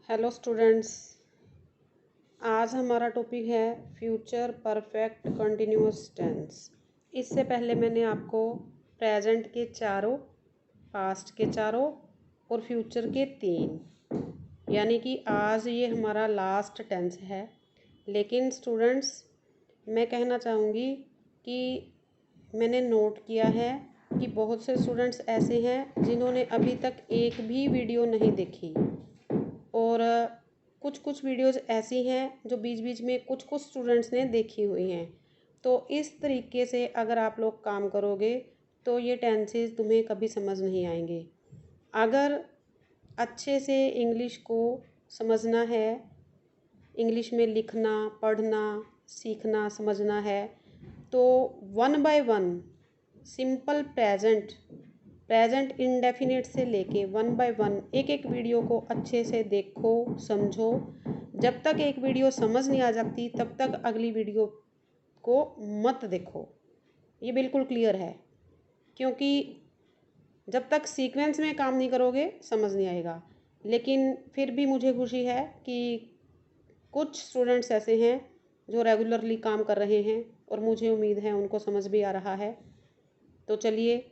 Hello students. आज हमारा topic है फ्यूचर परफेक्ट कंटिन्यूअस टेंस। इससे पहले मैंने आपको प्रेजेंट के चारों, पास्ट के चारों और फ्यूचर के तीन, यानी कि आज ये हमारा लास्ट टेंस है। लेकिन स्टूडेंट्स, मैं कहना चाहूँगी कि मैंने नोट किया है कि बहुत से स्टूडेंट्स ऐसे हैं जिन्होंने अभी तक एक भी वीडियो नहीं देखी, और कुछ कुछ वीडियोस ऐसी हैं जो बीच बीच में कुछ कुछ स्टूडेंट्स ने देखी हुई हैं। तो इस तरीके से अगर आप लोग काम करोगे तो ये टेंसेस तुम्हें कभी समझ नहीं आएंगे। अगर अच्छे से इंग्लिश को समझना है, इंग्लिश में लिखना, पढ़ना, सीखना, समझना है, तो one by one simple present indefinite से लेके वन बाय वन एक एक वीडियो को अच्छे से देखो, समझो। जब तक एक वीडियो समझ नहीं आ जाती तब तक अगली वीडियो को मत देखो। ये बिल्कुल क्लियर है, क्योंकि जब तक सीक्वेंस में काम नहीं करोगे समझ नहीं आएगा। लेकिन फिर भी मुझे खुशी है कि कुछ स्टूडेंट्स ऐसे हैं जो रेगुलरली काम कर रहे हैं, और मुझे उम्मीद है उनको समझ भी आ रहा है। तो चलिए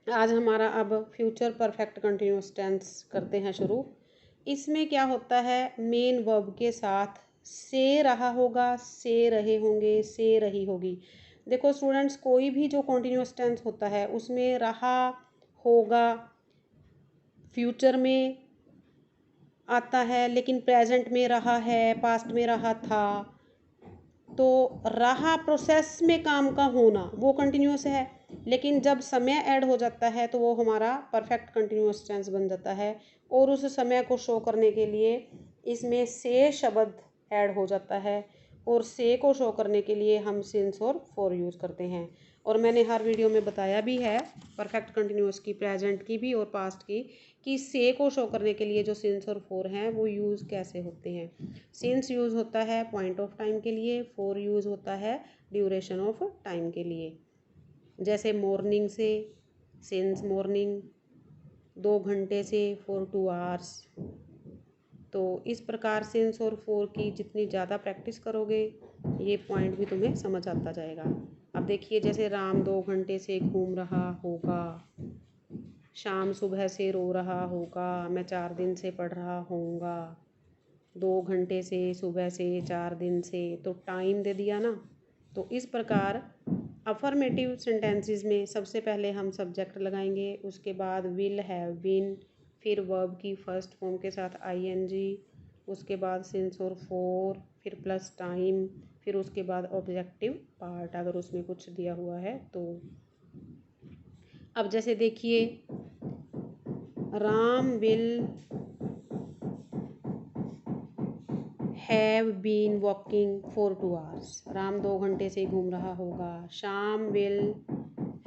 आज हमारा अब फ्यूचर परफेक्ट कंटिन्यूअस टेंस करते हैं शुरू। इसमें क्या होता है, मेन वर्ब के साथ से रहा होगा, से रहे होंगे, से रही होगी। देखो स्टूडेंट्स, कोई भी जो कंटिन्यूअस टेंस होता है उसमें रहा होगा फ्यूचर में आता है, लेकिन प्रेजेंट में रहा है, पास्ट में रहा था। तो रहा प्रोसेस में काम का होना वो कंटिन्यूअस है, लेकिन जब समय ऐड हो जाता है तो वो हमारा परफेक्ट कंटिन्यूअस टेंस बन जाता है। और उस समय को शो करने के लिए इसमें से शब्द ऐड हो जाता है, और से को शो करने के लिए हम सिंस और फॉर यूज़ करते हैं। और मैंने हर वीडियो में बताया भी है, परफेक्ट कंटिन्यूअस की, प्रेजेंट की भी और पास्ट की, कि से को शो करने के लिए जो सिंस और फोर हैं वो यूज़ कैसे होते हैं। सिंस यूज़ होता है पॉइंट ऑफ टाइम के लिए, फोर यूज़ होता है ड्यूरेशन ऑफ टाइम के लिए। जैसे मॉर्निंग से सिंस मॉर्निंग, 2 घंटे से फॉर 2 आवर्स। तो इस प्रकार सिंस और फोर की जितनी ज़्यादा प्रैक्टिस करोगे ये पॉइंट भी तुम्हें समझ आता जाएगा। अब देखिए, जैसे राम 2 घंटे से घूम रहा होगा, शाम सुबह से रो रहा होगा, मैं 4 दिन से पढ़ रहा होऊंगा। 2 घंटे से, सुबह से, 4 दिन से, तो टाइम दे दिया ना। तो इस प्रकार अफर्मेटिव सेंटेंसेस में सबसे पहले हम सब्जेक्ट लगाएंगे, उसके बाद विल, हैव बीन, फिर वर्ब की फर्स्ट फॉर्म के साथ आईएनजी, उसके बाद सिंस और फोर, फिर प्लस टाइम, फिर उसके बाद ऑब्जेक्टिव पार्ट अगर उसमें कुछ दिया हुआ है तो। अब जैसे देखिए, Ram will have been walking for 2 hours. Ram 2 घंटे से घूम रहा होगा। Sham will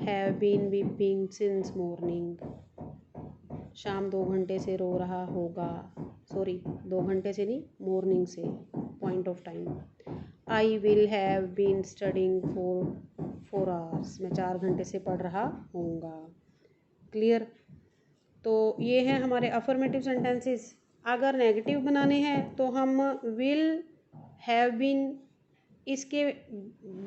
have been weeping since morning. Sham 2 घंटे से रो रहा होगा, सॉरी 2 घंटे से नहीं, मॉर्निंग से, point of time. I will have been studying for 4 hours. मैं 4 घंटे से पढ़ रहा होऊंगा। क्लियर। तो ये हैं हमारे अफर्मेटिव सेंटेंसेस। अगर नेगेटिव बनाने हैं तो हम विल, हैव बीन, इसके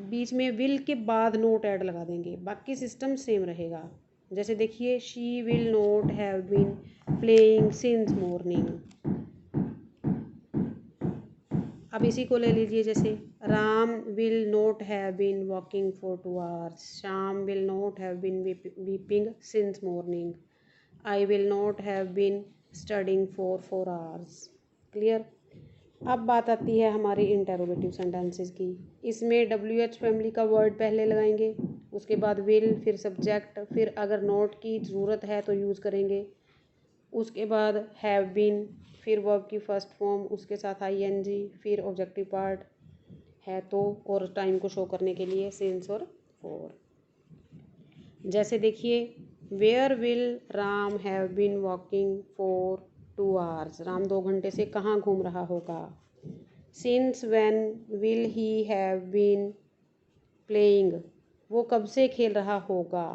बीच में विल के बाद नोट ऐड लगा देंगे, बाकी सिस्टम सेम रहेगा। जैसे देखिए, she will not have been playing since morning. अब इसी को ले लीजिए, जैसे Ram will not have been walking for 2 hours. Sham will not have been weeping since morning. I will not have been studying for 4 hours. Clear. अब बात आती है हमारी इंटेरोगेटिव सेंटेंसेस की। इसमें WH फैमिली का वर्ड पहले लगाएंगे, उसके बाद विल, फिर सब्जेक्ट, फिर अगर नॉट की ज़रूरत है तो यूज़ करेंगे, उसके बाद हैव बीन, फिर वर्ब की फर्स्ट फॉर्म, उसके साथ आईएनजी, फिर ऑब्जेक्टिव पार्ट है तो, और टाइम को शो करने के लिए सिंस और फॉर। जैसे देखिए, where will Ram have been walking for 2 hours. Ram 2 घंटे से कहाँ घूम रहा होगा। Since when will he have been playing, वो कब से खेल रहा होगा।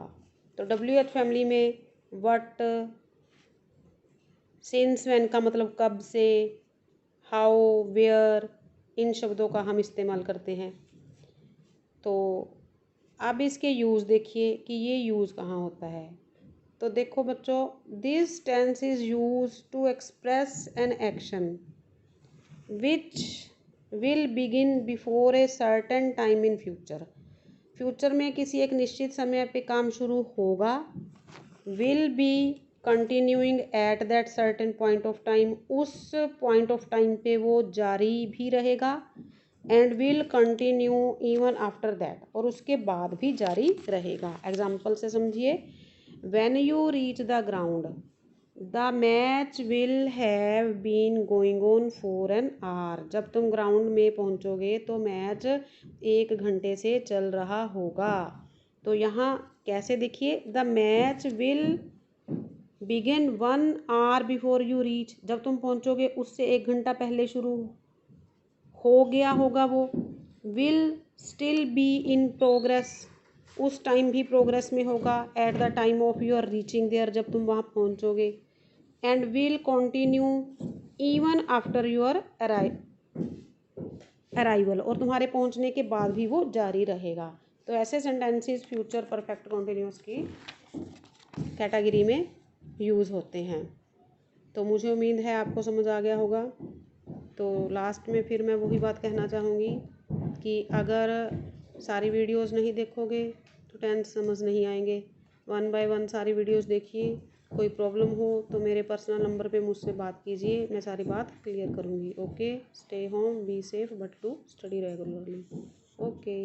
तो WH फैमिली में वट, सिंस व्हेन का मतलब कब से, हाउ, वेयर, इन शब्दों का हम इस्तेमाल करते हैं। तो अब इसके यूज़ देखिए कि ये यूज़ कहाँ होता है। तो देखो बच्चों, this tense is use to express an action which will begin before a certain time in future. Future में किसी एक निश्चित समय पे काम शुरू होगा, will be continuing at that certain point of time, उस पॉइंट ऑफ टाइम पे वो जारी भी रहेगा, and will continue even after that, और उसके बाद भी जारी रहेगा। एग्जाम्पल से समझिए, when you reach the ground the match will have been going on for an hour. जब तुम ग्राउंड में पहुंचोगे तो मैच 1 घंटे से चल रहा होगा। तो यहाँ कैसे देखिए, the match will begin 1 hour before you reach, जब तुम पहुंचोगे उससे 1 घंटा पहले शुरू हो गया होगा वो। Will still be in progress, उस टाइम भी प्रोग्रेस में होगा, at the time of your reaching there, जब तुम वहाँ पहुँचोगे। And will continue even after your arrival, और तुम्हारे पहुँचने के बाद भी वो जारी रहेगा। तो ऐसे सेंटेंसेस फ्यूचर परफेक्ट कॉन्टिन्यूस की कैटेगरी में यूज़ होते हैं। तो मुझे उम्मीद है आपको समझ आ गया होगा। तो लास्ट में फिर मैं वही बात कहना चाहूँगी कि अगर सारी वीडियोस नहीं देखोगे तो टेंस समझ नहीं आएंगे। 1 बाय 1 सारी वीडियोस देखिए। कोई प्रॉब्लम हो तो मेरे पर्सनल नंबर पे मुझसे बात कीजिए, मैं सारी बात क्लियर करूँगी। Okay, stay home, be safe, but to study regularly. Okay.